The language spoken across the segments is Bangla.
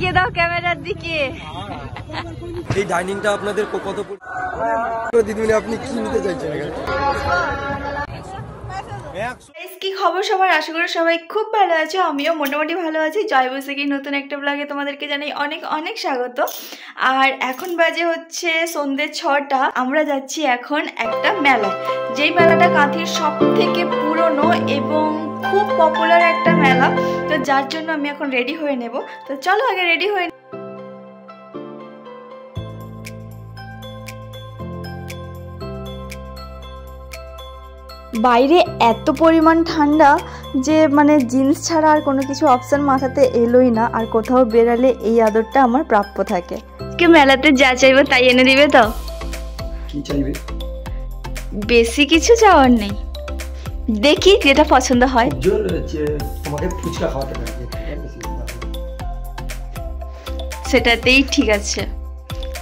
দেখিয়ে দাও ক্যামেরার দিকে। এই ডাইনিংটা আপনাদের কত দিদিমণি আপনি কি নিতে চাইছেন? কি খবর সবার? আশা করি সবাই খুব ভালো আছো, আমিও মোটামুটি ভালো আছি। জয় বৈশাখী নতুন একটা ব্লগে তোমাদেরকে জানাই অনেক অনেক স্বাগত। আর এখন বাজে হচ্ছে সন্ধ্যে 6টা। আমরা যাচ্ছি এখন একটা মেলায়, যেই মেলাটা কাঁথির সব থেকে পুরনো এবং খুব পপুলার একটা মেলা। তো যার জন্য আমি এখন রেডি হয়ে নেব। তো চলো আগে রেডি হয়ে। বাইরে এত পরিমাণ ঠান্ডা যে মানে জিন্স ছাড়া আর কোনো কিছু অপশন মাথাতে এলোই না। আর কোথাও বেরালে এই আদরটা আমার প্রাপ্য থাকে। কি মেলাতে যা চাইবো তাই এনে দিবে তো? কি চাইবে? বেশি কিছু চাওয়ার নেই, দেখি যেটা পছন্দ হয়। তোমাকে ফুচকা খাওয়াতে পারবে, সেটাতেই ঠিক আছে।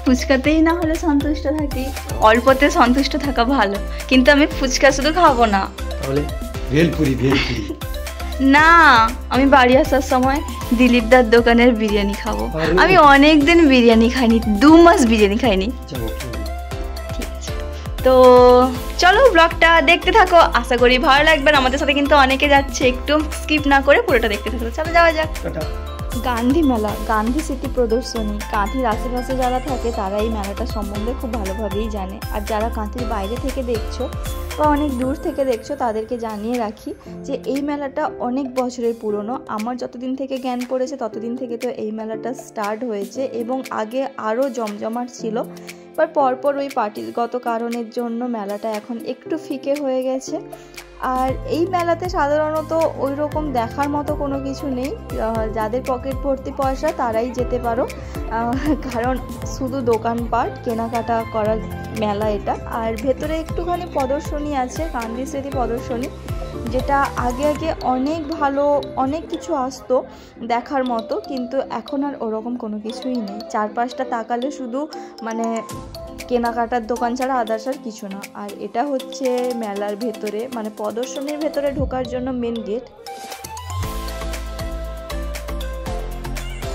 ফুচকাতেই না হলে সন্তুষ্ট থাকি, অল্পতে সন্তুষ্ট থাকা ভালো। কিন্তু আমি ফুচকা শুধু খাবো না, তাহলে ভেলপুরি। না, আমি বাড়ি আসার সময় দিলীপ দার দোকানের বিরিয়ানি খাবো। আমি অনেক দিন বিরিয়ানি খাইনি, 2 মাস বিরিয়ানি খাইনি। ঠিক আছে, তো চলো ব্লগটা দেখতে থাকো, আশা করি ভালো লাগবে। আমাদের সাথে কিন্তু অনেকে যাচ্ছে, একটু স্কিপ না করে পুরোটা দেখতে থাকো। চলো যাওয়া যাক। গান্ধী মেলা, গান্ধী স্মৃতি প্রদর্শনী। কাঁথির আশেপাশে যারা থাকে তারা এই মেলাটা সম্বন্ধে খুব ভালোভাবেই জানে। আর যারা কাঁথির বাইরে থেকে দেখছো বা অনেক দূর থেকে দেখছো তাদেরকে জানিয়ে রাখি যে এই মেলাটা অনেক বছরের পুরনো। আমার যতদিন থেকে জ্ঞান পড়েছে ততদিন থেকে তো এই মেলাটা স্টার্ট হয়েছে এবং আগে আরও জমজমাট ছিল। এবার পরপর ওই পার্টিগত কারণের জন্য মেলাটা এখন একটু ফিকে হয়ে গেছে। আর এই মেলাতে সাধারণত ওই রকম দেখার মতো কোনো কিছু নেই। যাদের পকেট ভর্তি পয়সা তারাই যেতে পারো, কারণ শুধু দোকানপাট কেনাকাটা করার মেলা এটা। আর ভেতরে একটুখানি প্রদর্শনী আছে, গান্ধী স্মৃতি প্রদর্শনী, যেটা আগে অনেক ভালো, অনেক কিছু আসতো দেখার মতো, কিন্তু এখন আর ওরকম কোনো কিছুই নেই। চারপাশটা তাকালে শুধু মানে কেনাকাটার দোকান ছাড়া আদার্স আর কিছু না। আর এটা হচ্ছে মেলার ভেতরে, মানে প্রদর্শনীর ভেতরে ঢোকার জন্য মেন গেট।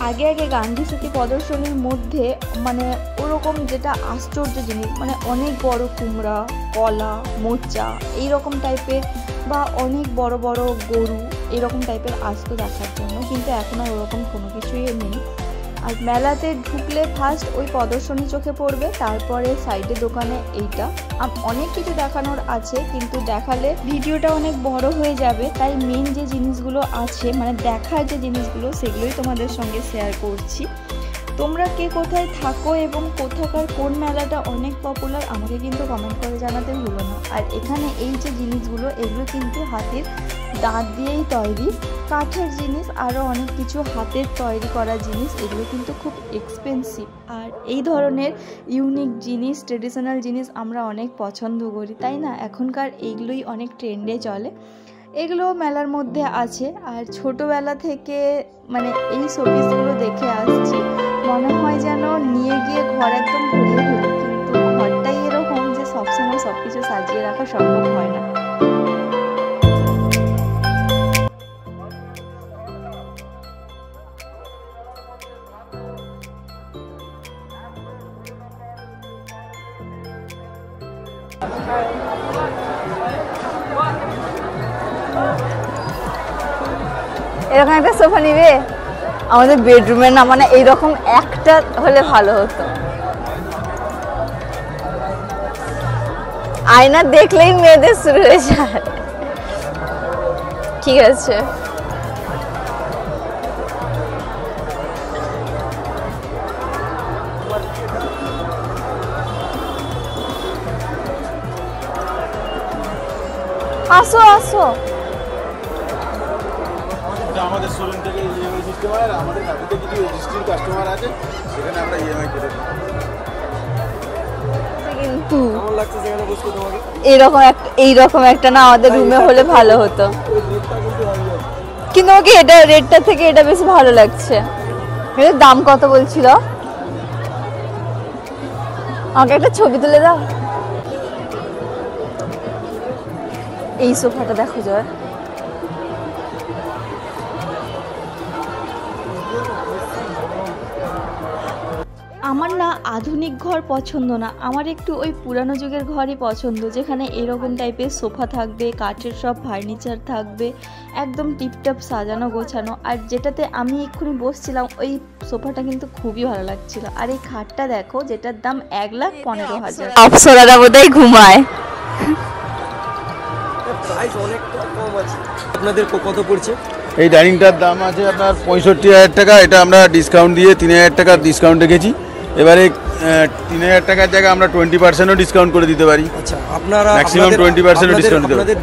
আগে গান্ধী স্মৃতি প্রদর্শনীর মধ্যে মানে ওরকম যেটা আশ্চর্য জিনিস, মানে অনেক বড় কুমড়া, কলা, মোচা এইরকম টাইপের, বা অনেক বড় বড় গরু এরকম টাইপের আসতো দেখার জন্য, কিন্তু এখন আর ওরকম কোনো কিছুই নেই। আর মেলাতে ঢুকলে ফার্স্ট ওই প্রদর্শনী চোখে পড়বে, তারপরে সাইডে দোকানে এইটা। অনেক কিছু দেখানোর আছে, কিন্তু দেখালে ভিডিওটা অনেক বড় হয়ে যাবে। তাই মেন যে জিনিসগুলো আছে, মানে দেখার যে জিনিসগুলো, সেগুলোই তোমাদের সঙ্গে শেয়ার করছি। তোমরা কে কোথায় থাকো এবং কোথাকার কোন মেলাটা অনেক পপুলার আমাকে কিন্তু কমেন্ট করে জানাতে ভুলো না। আর এখানে এই যে জিনিসগুলো, এগুলো কিন্তু হাতের দাঁত দিয়েই তৈরি, কাঠের জিনিস, আরও অনেক কিছু হাতের তৈরি করা জিনিস, এগুলো কিন্তু খুব এক্সপেন্সিভ। আর এই ধরনের ইউনিক জিনিস, ট্রেডিশনাল জিনিস আমরা অনেক পছন্দ করি, তাই না? এখনকার এইগুলোই অনেক ট্রেন্ডে চলে, এগুলো মেলার মধ্যে আছে। আর ছোটোবেলা থেকে মানে এই শোপিসগুলো দেখে আসছি, মনে হয় যেন নিয়ে গিয়ে ঘর একদম ভরিয়ে ফেলি, কিন্তু ঘরটাই এরকম যে সবসময় সব কিছু সাজিয়ে রাখা সম্ভব হয় না। এরকম একটা সোফা নিবে আমাদের বেডরুমে, না মানে এইরকম একটা হলে ভালো হতো। আয়না দেখলেই মেয়েদের শুরু হয়ে যায়। ঠিক আছে, আসো আসো। আমাদের শোরুম থেকে ইএমআই সিস্টেম আর আমাদের কাছে কিছু রেজিস্ট্রির কাস্টমার আছে, সেখানে আমরা ইএমআই করে দিই। কিন্তু কেমন লাগছে সেখানে বসে তোমাকে? এইরকম একটা না আমাদের রুমে হলে ভালো হতো, কিন্তু আমাকে এটা রেটটা থেকে এটা বেশ ভালো লাগছে। এর দাম কত বলছিল? আমাকে একটা ছবি তুলে দাও। এই সোফাটা দেখো জয়, আমার না আধুনিক ঘর পছন্দ না, আমার একটু ওই পুরানো যুগের ঘরই পছন্দ, যেখানে এরকম টাইপের সোফা থাকবে, কাঠের সব ফার্নিচার থাকবে, একদম টিপটপ সাজানো গোছানো। আর যেটাতে আমি এক্ষুনি বসছিলাম ওই সোফাটা কিন্তু খুবই ভালো লাগছিল। আর এই খাটটা দেখো, যেটার দাম 1,15,000। অপসরারা বোধহয় ঘুমায়। প্রাইস অনেকটা কম আছে। আপনাদের কত পড়ছে? এই ডাইনিংটার দাম আছে আপনার 65,000 টাকা। এটা আমরা ডিসকাউন্ট দিয়ে 3,000 টাকার ডিসকাউন্ট রেখেছি। এবারে 3,000 টাকার জায়গায় আমরা 20%ও ডিসকাউন্ট করে দিতে পারি। আচ্ছা, আপনারা ম্যাক্সিমাম 20% ডিসকাউন্ট দিতে পারি। আপনাদের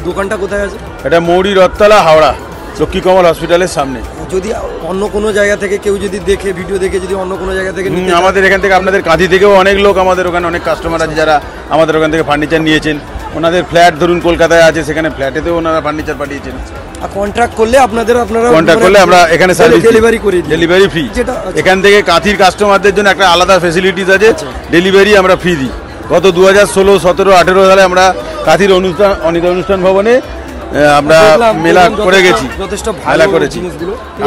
দোকানটা কোথায় আছে? এটা মৌরি রথতলা, হাওড়া, লক্ষ্মী কমল হসপিটালের সামনে। যদি অন্য কোনো জায়গা থেকে কেউ যদি দেখে, ভিডিও দেখে যদি অন্য কোনো জায়গা থেকে আমাদের এখান থেকে, আপনাদের কাঁথি থেকেও অনেক লোক, আমাদের ওখানে অনেক কাস্টমার আছে যারা আমাদের ওখান থেকে ফার্নিচার নিয়েছেন। ওনাদের ফ্ল্যাট ধরুন কলকাতায় আছে, সেখানে ফ্ল্যাটেতেও ওনারা ফার্নিচার পাঠিয়েছেন। আর কন্ট্রাক্ট করলে আপনারা কন্ট্যাক্ট করলে আমরা এখানে সার্ভিস ডেলিভারি করে দিই, ডেলিভারি ফ্রি। এখান থেকে কাঁথির কাস্টমারদের জন্য একটা আলাদা ফেসিলিটিস আছে, ডেলিভারি আমরা ফ্রি দিই। গত 2016, 17, 18 সালে আমরা কাঁথির অনিতা অনুষ্ঠান ভবনে আমরা মেলা করে গেছি, যথেষ্ট মেলা করেছি।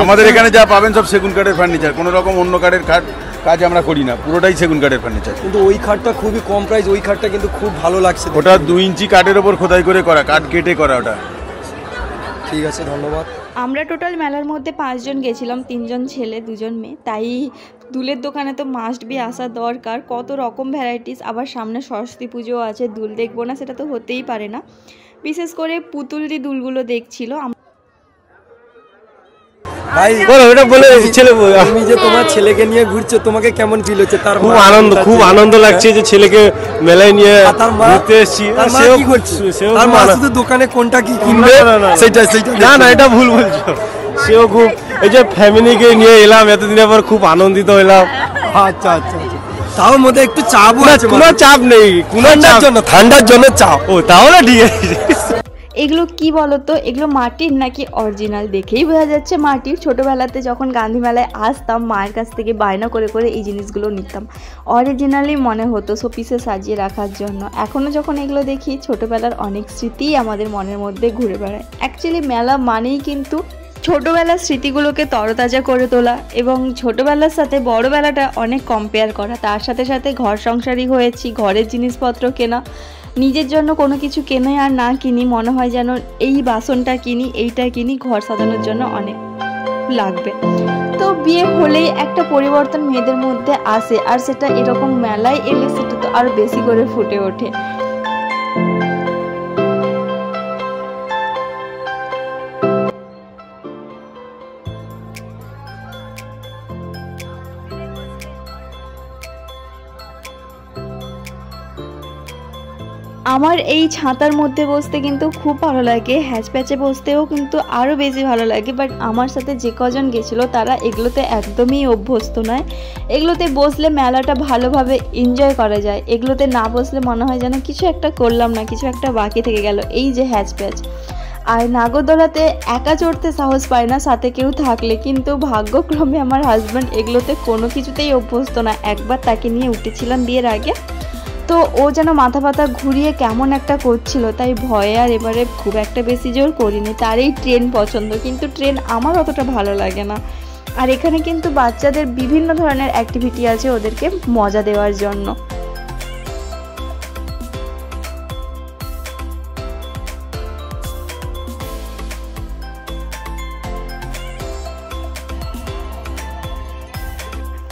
আমাদের এখানে যা পাবেন সব সেগুন কাঠের ফার্নিচার, কোনো রকম অন্য কাঠের কাজ আমরা করি না, পুরোটাই সেগুন কাঠের ফার্নিচার। কিন্তু ওই খাটটা খুবই কম প্রাইস, ওই খাটটা কিন্তু খুব ভালো লাগছে। ওটা 2 ইঞ্চি কাঠের ওপর খোদাই করে করা, কাঠ কেটে করা ওটা। ঠিক আছে, ধন্যবাদ। আমরা টোটাল মেলার মধ্যে 5 জন গেছিলাম, 3 জন ছেলে 2 জন মেয়ে। তাই দুলের দোকানে তো মাস্ট বি আসা দরকার, কত রকম ভ্যারাইটিস। আবার সামনে সরস্বতী পুজো আছে, দুল দেখবো না সেটা তো হতেই পারে না। বিশেষ করে পুতুল দি দুলগুলো দেখছিল। ভাই বলো, এটা বলে ছেলে, তুমি যে তোমার ছেলেকে নিয়ে ঘুরছো, তোমাকে কেমন ফিল হচ্ছে? তার খুব আনন্দ লাগছে যে ছেলেকে মেলায় নিয়ে ঘুরতে এসেছি। তার মা শুধু দোকানে কোনটা কি কিনবে সেটা না, এটা ভুল বলছো। সেও খুব, এই যে ফ্যামিলিকে নিয়ে এলাম এতদিনের পর, খুব আনন্দিত হলাম। আচ্ছা, তাও মধ্যে একটু চাপ আছে। কোনো চাপ নেই, ঠান্ডার জন্য চাপ। ও তাহলে ঠিক আছে। এগুলো কি বলতো, এগুলো মাটির নাকি অরিজিনাল দেখেই বোঝা যাচ্ছে মাটির। ছোটোবেলাতে যখন গান্ধী মেলায় আসতাম, মায়ের কাছ থেকে বায়না করে করে এই জিনিসগুলো নিতাম, অরিজিনালি মনে হতো শোপিসে সাজিয়ে রাখার জন্য। এখনও যখন এগুলো দেখি, ছোটোবেলার অনেক স্মৃতিই আমাদের মনের মধ্যে ঘুরে বেড়ায়। অ্যাকচুয়ালি মেলা মানেই কিন্তু ছোটোবেলার স্মৃতিগুলোকে তরতাজা করে তোলা, এবং ছোটোবেলার সাথে বড়োবেলাটা অনেক কম্পেয়ার করা। তার সাথে সাথে ঘর সংসারী হয়েছি, ঘরের জিনিসপত্র কেনা, নিজের জন্য কোনো কিছু কেনে আর না কিনি, মনে হয় যেন এই বাসনটা কিনি, এইটা কিনি, ঘর সাজানোর জন্য অনেক লাগবে। তো বিয়ে হলেই একটা পরিবর্তন মেয়েদের মধ্যে আসে, আর সেটা এরকম মেলায় এলে সেটা তো আরও বেশি করে ফুটে ওঠে। আমার এই ছাতার মধ্যে বসতে কিন্তু খুব ভালো লাগে, হ্যাচ প্যাচে বসতেও কিন্তু আরও বেশি ভালো লাগে। বাট আমার সাথে যে কজন গেছিলো তারা এগুলোতে একদমই অভ্যস্ত নয়। এগুলোতে বসলে মেলাটা ভালোভাবে এনজয় করা যায়, এগুলোতে না বসলে মনে হয় যেন কিছু একটা করলাম না, কিছু একটা বাকি থেকে গেল। এই যে হ্যাচ প্যাচ। আর নাগরদোলাতে একা চড়তে সাহস পায় না সাথে কেউ থাকলে, কিন্তু ভাগ্যক্রমে আমার হাজব্যান্ড এগুলোতে কোনো কিছুতেই অভ্যস্ত না। একবার তাকে নিয়ে উঠেছিলাম বিয়ের আগে, তো ও যেন মাথা পাতা ঘুরিয়ে কেমন একটা করছিল, তাই ভয়ে আর এবারে খুব একটা বেশি জোর করিনি। তার এই ট্রেন পছন্দ, কিন্তু ট্রেন আমার অতটা ভালো লাগে না। আর এখানে কিন্তু বাচ্চাদের বিভিন্ন ধরনের অ্যাক্টিভিটি আছে ওদেরকে মজা দেওয়ার জন্য।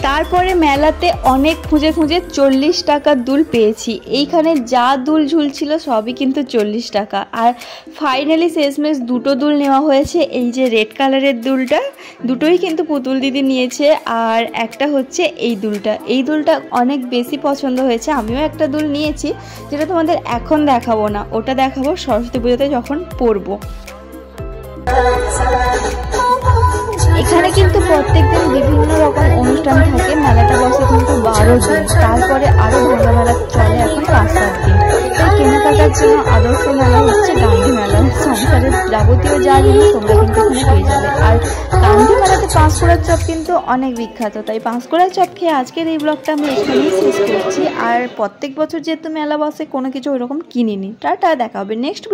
তারপরে মেলাতে অনেক খুঁজে 40 টাকার দুল পেয়েছি। এইখানে যা দুল ঝুলছিল সবই কিন্তু 40 টাকা। আর ফাইনালি শেষমেশ 2টো দুল নেওয়া হয়েছে। এই যে রেড কালারের দুলটা, দুটোই কিন্তু পুতুল দিদি নিয়েছে। আর একটা হচ্ছে এই দুলটা, এই দুলটা অনেক বেশি পছন্দ হয়েছে। আমিও একটা দুল নিয়েছি, যেটা তোমাদের এখন দেখাবো না, ওটা দেখাবো সরস্বতী পুজোতে যখন পরবো। এখানে কিন্তু প্রত্যেকদিন বিভিন্ন রকম অনুষ্ঠান থাকে। মেলাটা বসে কিন্তু 12 দিন, তারপরে আরও ভালো মেলা চলে এখন 5-7 দিন। তাই কেনাকাটার জন্য আদর্শ মেলা হচ্ছে গান্ধী মেলা। সংসারের যাবতীয় যা জিনিস তোমরা কিন্তু এখানে পেয়ে যাবে। আর গান্ধী মেলাতে পাঁশকুড়ার চপ কিন্তু অনেক বিখ্যাত, তাই পাঁশকুড়ার চপ খেয়ে আজকের এই ব্লগটা আমি এখানেই শেষ করছি। আর প্রত্যেক বছর যেহেতু মেলা বসে, কোনো কিছু ওইরকম কিনিনি। টাটা, দেখা হবে নেক্সট।